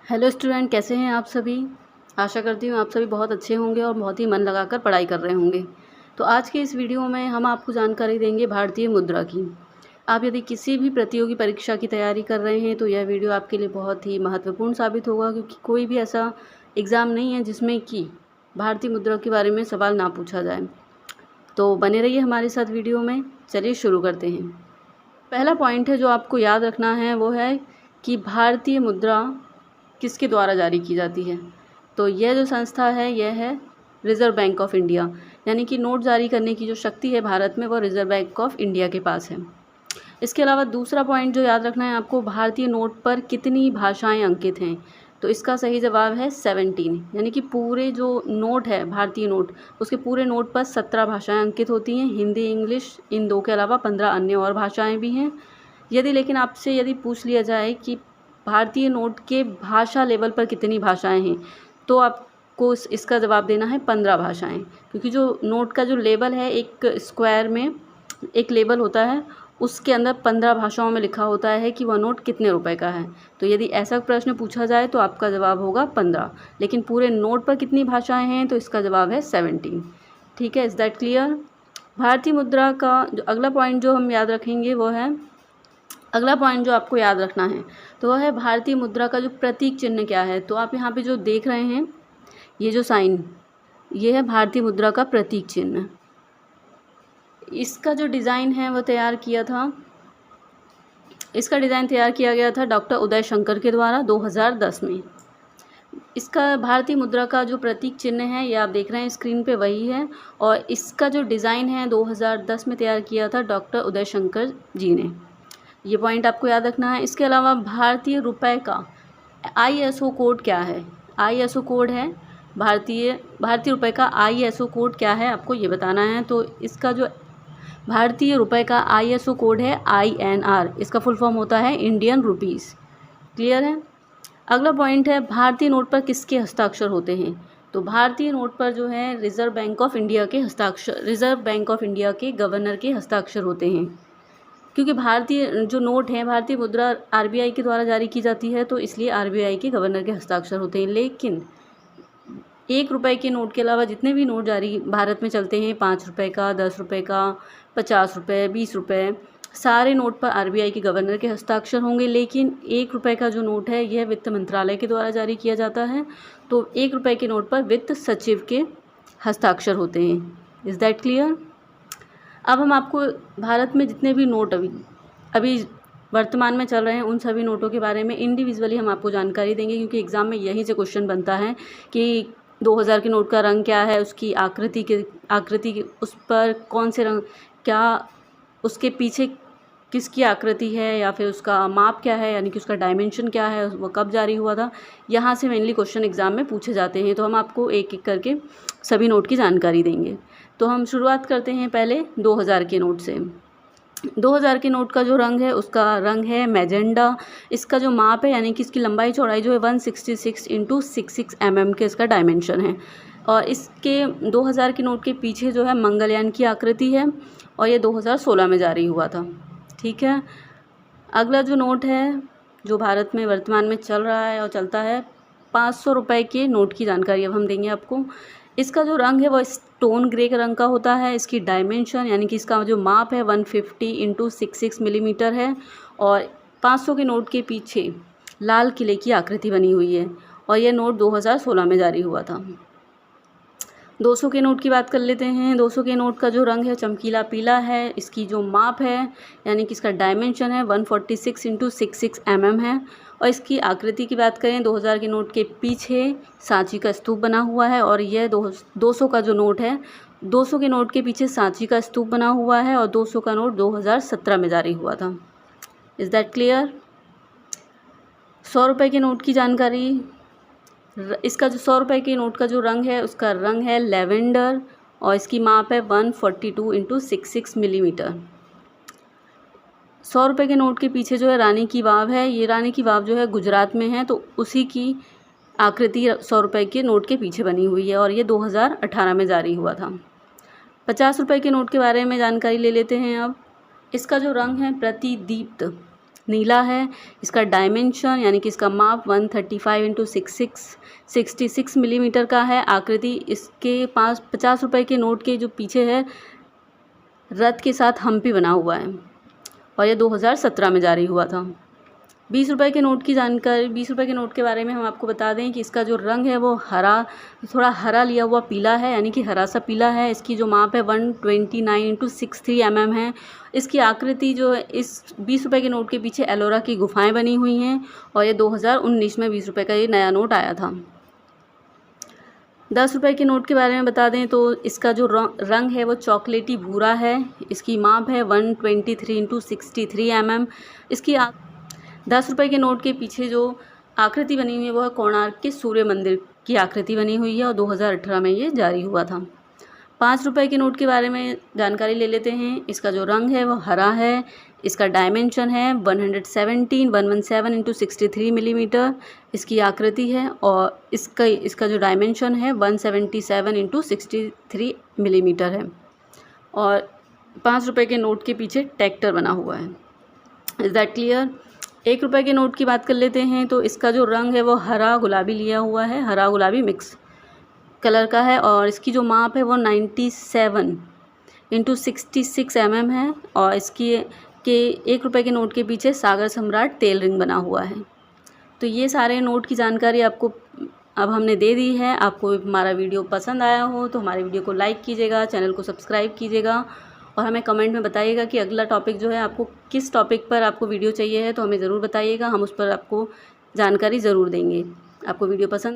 Hello student, कैसे हैं आप सभी। आशा करती हूँ आप सभी बहुत अच्छे होंगे और बहुत ही मन लगाकर पढ़ाई कर रहे होंगे। तो आज के इस वीडियो में हम आपको जानकारी देंगे भारतीय मुद्रा की। आप यदि किसी भी प्रतियोगी परीक्षा की तैयारी कर रहे हैं तो यह वीडियो आपके लिए बहुत ही महत्वपूर्ण साबित होगा, क्योंकि कोई भी ऐसा एग्ज़ाम नहीं है जिसमें कि भारतीय मुद्रा के बारे में सवाल ना पूछा जाए। तो बने रहिए हमारे साथ वीडियो में। चलिए शुरू करते हैं। पहला पॉइंट है जो आपको याद रखना है वो है कि भारतीय मुद्रा किसके द्वारा जारी की जाती है। तो यह जो संस्था है यह है रिज़र्व बैंक ऑफ इंडिया, यानी कि नोट जारी करने की जो शक्ति है भारत में वो रिज़र्व बैंक ऑफ इंडिया के पास है। इसके अलावा दूसरा पॉइंट जो याद रखना है आपको, भारतीय नोट पर कितनी भाषाएं अंकित हैं। तो इसका सही जवाब है 17, यानी कि पूरे जो नोट है भारतीय नोट, उसके पूरे नोट पर 17 भाषाएं अंकित होती हैं। हिंदी, इंग्लिश, इन दो के अलावा 15 अन्य और भाषाएं भी हैं। लेकिन आपसे यदि पूछ लिया जाए कि भारतीय नोट के भाषा लेवल पर कितनी भाषाएं हैं, तो आपको इसका जवाब देना है 15 भाषाएं, क्योंकि जो नोट का जो लेबल है, एक स्क्वायर में एक लेबल होता है, उसके अंदर 15 भाषाओं में लिखा होता है कि वह नोट कितने रुपए का है। तो यदि ऐसा प्रश्न पूछा जाए तो आपका जवाब होगा 15, लेकिन पूरे नोट पर कितनी भाषाएं हैं तो इसका जवाब है 17। ठीक है, इज़ दैट क्लियर। भारतीय मुद्रा का जो अगला पॉइंट जो हम याद रखेंगे वो है, अगला पॉइंट जो आपको याद रखना है तो वह है भारतीय मुद्रा का जो प्रतीक चिन्ह क्या है। तो आप यहाँ पे जो देख रहे हैं ये जो साइन, ये है भारतीय मुद्रा का प्रतीक चिन्ह। इसका जो डिज़ाइन है वो इसका डिज़ाइन तैयार किया गया था डॉक्टर उदय शंकर के द्वारा 2010 में। इसका भारतीय मुद्रा का जो प्रतीक चिन्ह है ये आप देख रहे हैं स्क्रीन पे, वही है। और इसका जो डिज़ाइन है 2010 में तैयार किया था डॉक्टर उदय शंकर जी ने। ये पॉइंट आपको याद रखना है। इसके अलावा भारतीय रुपए का ISO कोड क्या है। ISO कोड है भारतीय रुपए का ISO कोड क्या है, आपको ये बताना है। तो इसका जो भारतीय रुपए का ISO कोड है INR, इसका फुल फॉर्म होता है इंडियन रुपीज़। क्लियर है। अगला पॉइंट है भारतीय नोट पर किसके हस्ताक्षर होते हैं। तो भारतीय नोट पर जो है रिज़र्व बैंक ऑफ इंडिया के गवर्नर के हस्ताक्षर होते हैं, क्योंकि भारतीय जो नोट है, भारतीय मुद्रा RBI के द्वारा जारी की जाती है, तो इसलिए RBI के गवर्नर के हस्ताक्षर होते हैं। लेकिन 1 रुपये के नोट के अलावा जितने भी नोट जारी भारत में चलते हैं, 5 रुपये का, 10 रुपये का, 50 रुपये, 20 रुपये, सारे नोट पर RBI के गवर्नर के हस्ताक्षर होंगे। लेकिन 1 रुपये का जो नोट है यह वित्त मंत्रालय के द्वारा जारी किया जाता है, तो 1 रुपये के नोट पर वित्त सचिव के हस्ताक्षर होते हैं। Is that clear. अब हम आपको भारत में जितने भी नोट अभी वर्तमान में चल रहे हैं उन सभी नोटों के बारे में इंडिविजुअली हम आपको जानकारी देंगे, क्योंकि एग्ज़ाम में यहीं से क्वेश्चन बनता है कि 2000 के नोट का रंग क्या है, उसकी आकृति उस पर कौन से रंग, क्या उसके पीछे किसकी आकृति है, या फिर उसका माप क्या है, यानी कि उसका डायमेंशन क्या है, वो कब जारी हुआ था। यहाँ से मेनली क्वेश्चन एग्ज़ाम में पूछे जाते हैं, तो हम आपको एक एक करके सभी नोट की जानकारी देंगे। तो हम शुरुआत करते हैं पहले 2000 के नोट से। 2000 के नोट का जो रंग है उसका रंग है मैजेंडा। इसका जो माप है, यानी कि इसकी लंबाई चौड़ाई जो है 166 × 66 mm के इसका डायमेंशन है। और इसके 2000 के नोट के पीछे जो है मंगलयान की आकृति है, और ये 2016 में जारी हुआ था। ठीक है। अगला जो नोट है जो भारत में वर्तमान में चल रहा है और चलता है, 500 रुपये के नोट की जानकारी अब हम देंगे आपको। इसका जो रंग है वो स्टोन ग्रे का रंग का होता है। इसकी डायमेंशन, यानी कि इसका जो माप है 150 × 66 मिलीमीटर है, और 500 के नोट के पीछे लाल किले की आकृति बनी हुई है, और यह नोट 2016 में जारी हुआ था। 200 के नोट की बात कर लेते हैं। 200 के नोट का जो रंग है चमकीला पीला है। इसकी जो माप है, यानी कि इसका डायमेंशन है 146 × 66 mm है, और इसकी आकृति की बात करें 2000 के नोट के पीछे सांची का स्तूप बना हुआ है, और यह 200 का जो नोट है, 200 के नोट के पीछे सांची का स्तूप बना हुआ है, और 200 का नोट 2017 में जारी हुआ था। Is that clear. 100 रुपये के नोट की जानकारी। इसका जो 100 रुपये के नोट का जो रंग है उसका रंग है लेवेंडर, और इसकी माप है 142 × 66 मिलीमीटर। 100 रुपये के नोट के पीछे जो है रानी की वाव है। ये रानी की वाव जो है गुजरात में है, तो उसी की आकृति 100 रुपये के नोट के पीछे बनी हुई है, और ये 2018 में जारी हुआ था। 50 रुपये के नोट के बारे में जानकारी ले लेते हैं अब। इसका जो रंग है प्रतिदीप्त, नीला है। इसका डायमेंशन यानी कि इसका माप 135 इंटू 66 मिलीमीटर का है। आकृति इसके पास 50 रुपये के नोट के जो पीछे है रथ के साथ हम्पी बना हुआ है और ये 2017 में जारी हुआ था। 20 रुपये के नोट की जानकारी, 20 रुपये के नोट के बारे में हम आपको बता दें कि इसका जो रंग है वो हरा, थोड़ा हरा लिया हुआ पीला है, यानी कि हरा सा पीला है। इसकी जो माप है 129 इंटू 63 mm है। इसकी आकृति जो है, इस 20 रुपये के नोट के पीछे एलोरा की गुफाएं बनी हुई हैं और ये 2019 में 20 रुपये का ये नया नोट आया था। 10 रुपये के नोट के बारे में बता दें तो इसका जो रंग है वो चॉकलेटी भूरा है। इसकी माप है 123 इंटू 63 mm। इसकी 10 रुपये के नोट के पीछे जो आकृति बनी हुई है वो है कोणार्क के सूर्य मंदिर की आकृति बनी हुई है और 2018 में ये जारी हुआ था। 5 रुपये के नोट के बारे में जानकारी ले लेते हैं। इसका जो रंग है वो हरा है। इसका डायमेंशन है 117 इंटू 63 मिलीमीटर इसकी आकृति है और इसका जो डायमेंशन है 177 इंटू 63 मिलीमीटर है और 5 रुपये के नोट के पीछे ट्रैक्टर बना हुआ है। Is that clear? 1 रुपये के नोट की बात कर लेते हैं तो इसका जो रंग है वो हरा गुलाबी लिया हुआ है, हरा गुलाबी मिक्स कलर का है और इसकी जो माप है वो 97 इंटू 66 mm है और इसकी 1 रुपये के नोट के पीछे सागर सम्राट तेल रिंग बना हुआ है। तो ये सारे नोट की जानकारी आपको अब हमने दे दी है। आपको हमारा वीडियो पसंद आया हो तो हमारे वीडियो को लाइक कीजिएगा, चैनल को सब्सक्राइब कीजिएगा और हमें कमेंट में बताइएगा कि अगला टॉपिक जो है आपको किस टॉपिक पर आपको वीडियो चाहिए है, तो हमें ज़रूर बताइएगा, हम उस पर आपको जानकारी ज़रूर देंगे। आपको वीडियो पसंद